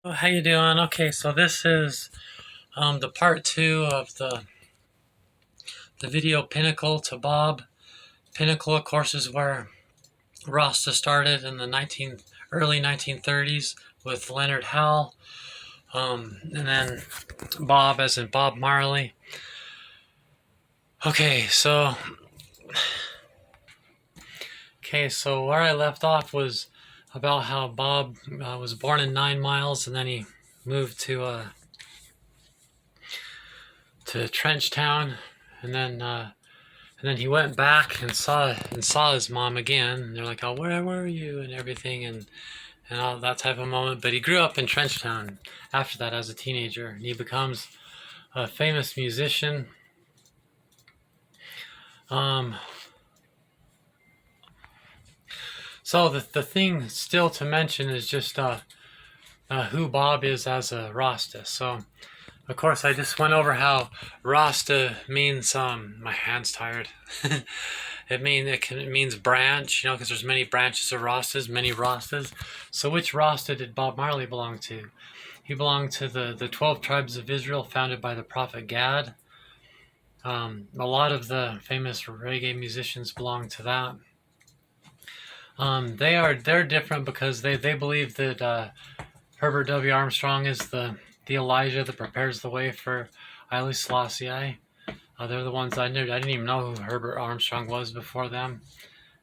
How you doing? Okay, so this is the part two of the video Pinnacle to Bob. Pinnacle, of course, is where Rasta started in the early 1930s with Leonard Howell, and then Bob, as in Bob Marley. Okay, so where I left off was about how Bob was born in 9 Miles, and then he moved to Trenchtown, and then he went back and saw his mom again. And they're like, "Oh, where were you?" and everything, and all that type of moment. But he grew up in Trenchtown after that as a teenager, and he becomes a famous musician. Um, so the thing still to mention is just who Bob is as a Rasta. So of course I just went over how Rasta means. My hand's tired. It means branch, because there's many branches of Rastas, many Rastas. So which Rasta did Bob Marley belong to? He belonged to the 12 tribes of Israel founded by the prophet Gad. A lot of the famous reggae musicians belong to that. They're different because they believe that Herbert W. Armstrong is the Elijah that prepares the way for Haile Selassie. They're the ones I didn't even know who Herbert Armstrong was before them.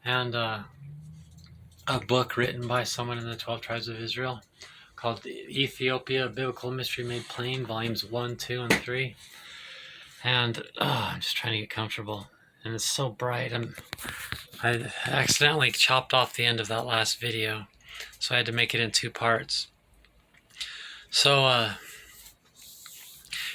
And a book written by someone in the 12 Tribes of Israel called Ethiopia, A Biblical Mystery Made Plain, volumes 1, 2, and 3. And I'm just trying to get comfortable. And it's so bright. I accidentally chopped off the end of that last video, so I had to make it in 2 parts. So,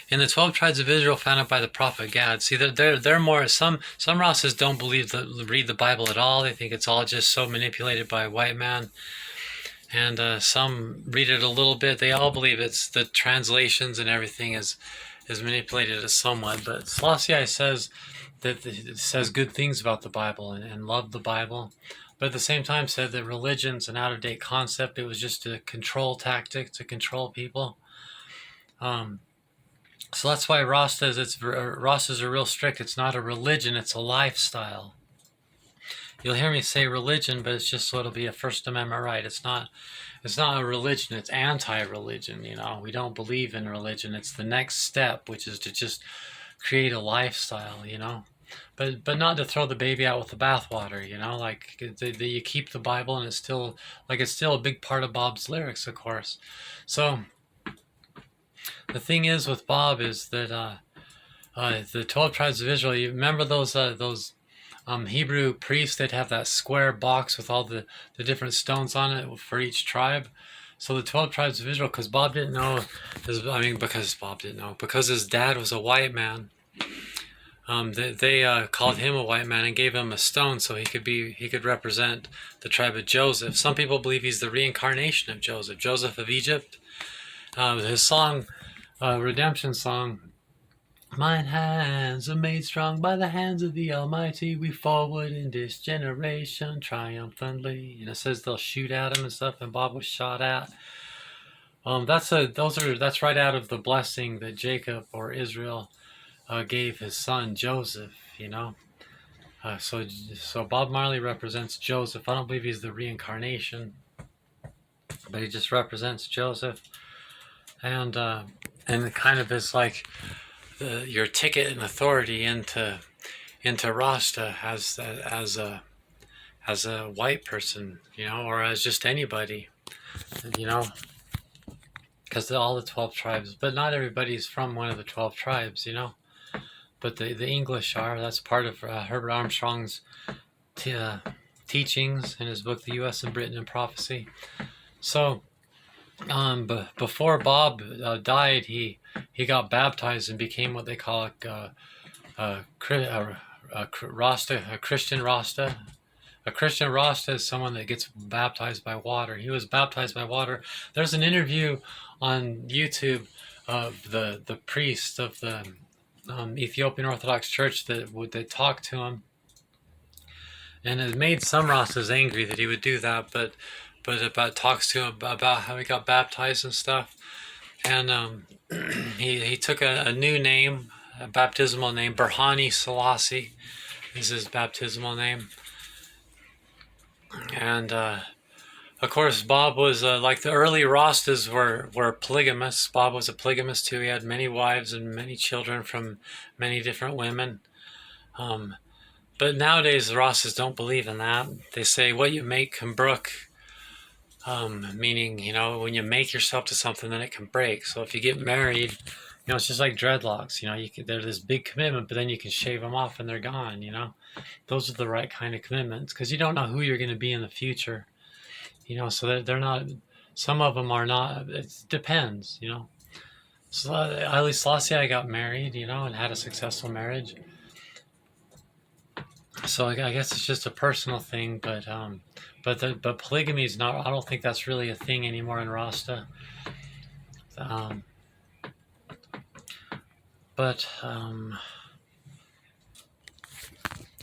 in the 12 tribes of Israel founded by the prophet Gad, see, they're more, some Rastas don't read the Bible at all. They think it's all just so manipulated by a white man. And some read it a little bit. They all believe it's the translations and everything is manipulated somewhat. But Selassie says that it says good things about the Bible and loved the Bible. But at the same time said that religion's an out-of-date concept. It was just a control tactic to control people. So that's why Rastas are real strict. It's not a religion, it's a lifestyle. You'll hear me say religion, but it's just so it'll be a First Amendment right. It's not a religion, it's anti-religion, We don't believe in religion. It's the next step, which is to just create a lifestyle, But not to throw the baby out with the bathwater, Like you keep the Bible, and it's still a big part of Bob's lyrics, of course. So the thing is with Bob is that the 12 tribes of Israel. You remember those Hebrew priests? They'd have that square box with all the different stones on it for each tribe. So the 12 tribes of Israel, because Bob didn't know, because his dad was a white man. They called him a white man and gave him a stone so he could represent the tribe of Joseph. Some people believe he's the reincarnation of Joseph of Egypt. His song, redemption song, "Mine hands are made strong by the hands of the Almighty. We forward in this generation triumphantly." And it says they'll shoot at him and stuff, and Bob was shot at. That's right out of the blessing that Jacob or Israel gave his son Joseph. So Bob Marley represents Joseph. I don't believe he's the reincarnation, but he just represents Joseph, and kind of is like your ticket and authority into Rasta as a white person, or as just anybody, because all the 12 tribes, but not everybody's from one of the 12 tribes, But the English are. That's part of Herbert Armstrong's teachings in his book, The U.S. and Britain in Prophecy. So, before Bob died, he got baptized and became what they call a Christian Rasta. A Christian Rasta is someone that gets baptized by water. He was baptized by water. There's an interview on YouTube of the priest of the Ethiopian Orthodox Church that talked to him, and it made some Rastas angry that he would do that. But but about talks to him about how he got baptized and stuff. And he took a new name, a baptismal name. Berhane Selassie is his baptismal name. And of course, Bob was like the early Rastas were polygamous. Bob was a polygamist too. He had many wives and many children from many different women. But nowadays, the Rastas don't believe in that. They say what you make can brook, meaning, when you make yourself to something, then it can break. So if you get married, it's just like dreadlocks. They're this big commitment, but then you can shave them off and they're gone. Those are the right kind of commitments because you don't know who you're going to be in the future. So they're not. Some of them are not. It depends. So Haile Selassie got married, and had a successful marriage. So I guess it's just a personal thing, but polygamy is not. I don't think that's really a thing anymore in Rasta.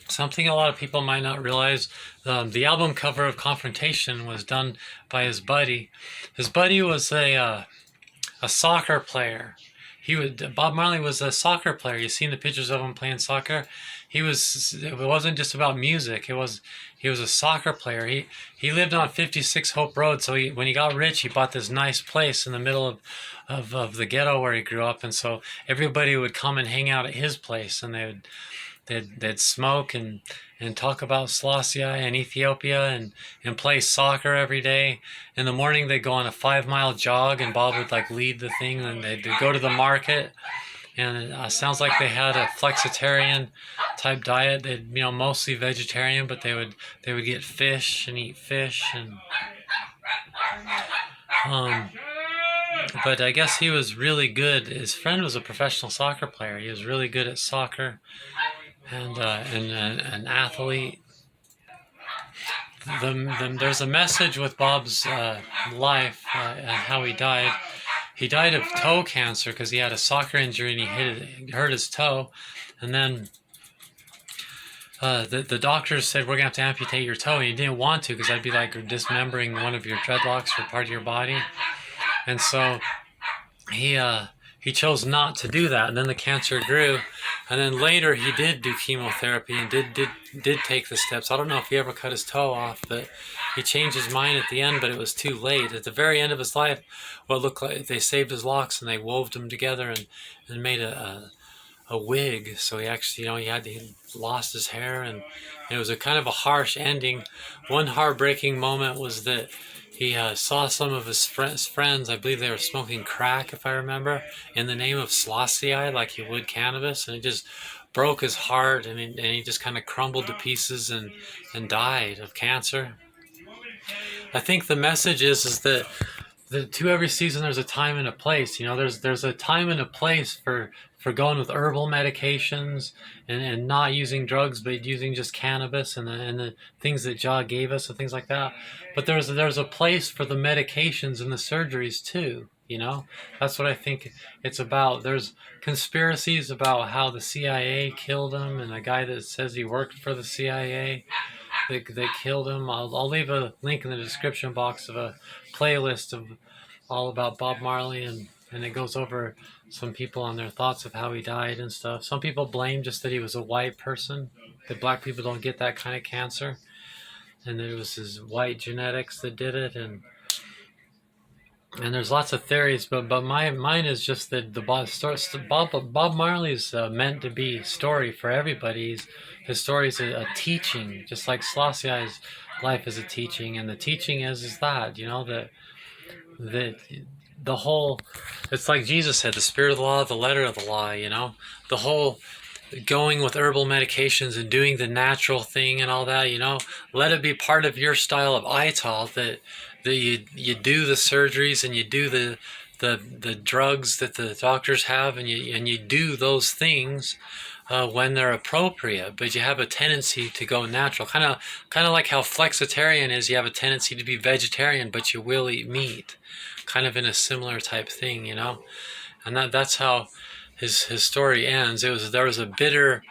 Something a lot of people might not realize, the album cover of Confrontation was done by his buddy. His buddy was a soccer player. Bob Marley was a soccer player. You've seen the pictures of him playing soccer. It wasn't just about music. He was a soccer player. He lived on 56 Hope Road. So when he got rich, he bought this nice place in the middle of the ghetto where he grew up. And so everybody would come and hang out at his place, and they'd smoke and talk about Selassie and Ethiopia and play soccer every day. In the morning, they'd go on a 5-mile jog, and Bob would lead the thing. And they'd go to the market, and it sounds like they had a flexitarian type diet. They'd mostly vegetarian, but they would get fish and eat fish but I guess he was really good. His friend was a professional soccer player. He was really good at soccer. And an athlete. There's a message with Bob's life and how he died. He died of toe cancer because he had a soccer injury and he hurt his toe, and then the doctors said, we're gonna have to amputate your toe, and he didn't want to because that'd be like dismembering one of your dreadlocks or part of your body, and so he chose not to do that, and then the cancer grew, and then later he did do chemotherapy and did take the steps. I don't know if he ever cut his toe off, but he changed his mind at the end, but it was too late. At the very end of his life, what looked like they saved his locks and they wove them together and made a wig. So he actually, he lost his hair, and it was a kind of a harsh ending. One heartbreaking moment was that he saw some of his friends, I believe they were smoking crack, if I remember, in the name of Selassie, like he would cannabis, and it just broke his heart, and he just kind of crumbled to pieces and died of cancer. I think the message is that to every season there's a time and a place. There's a time and a place for going with herbal medications and not using drugs, but using just cannabis and the things that Jah gave us and things like that. But there's a place for the medications and the surgeries too. That's what I think it's about. There's conspiracies about how the CIA killed him, and a guy that says he worked for the CIA, they killed him. I'll leave a link in the description box of a playlist of all about Bob Marley, and it goes over some people on their thoughts of how he died and stuff. Some people blame just that he was a white person, that black people don't get that kind of cancer, and that it was his white genetics that did it, and there's lots of theories, but mine is just that Bob Marley's meant to be story for everybody. His story is a teaching, just like Selassie's life is a teaching, and the teaching is that that the whole, it's like Jesus said, the spirit of the law, the letter of the law. The whole going with herbal medications and doing the natural thing and all that. Let it be part of your style of ITAL that you do the surgeries and you do the drugs that the doctors have, and you do those things when they're appropriate, but you have a tendency to go natural, kind of like how flexitarian is. You have a tendency to be vegetarian, but you will eat meat, kind of in a similar type thing, and that's how his story ends. There was a bitter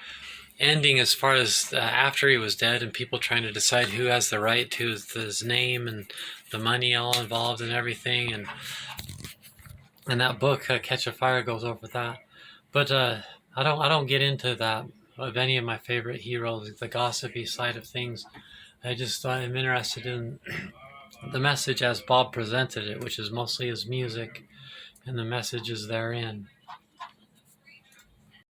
ending as far as after he was dead and people trying to decide who has the right to his name and the money all involved and everything. And that book, Catch a Fire, goes over that. But I don't get into that of any of my favorite heroes, the gossipy side of things. I just am interested in the message as Bob presented it, which is mostly his music and the messages therein.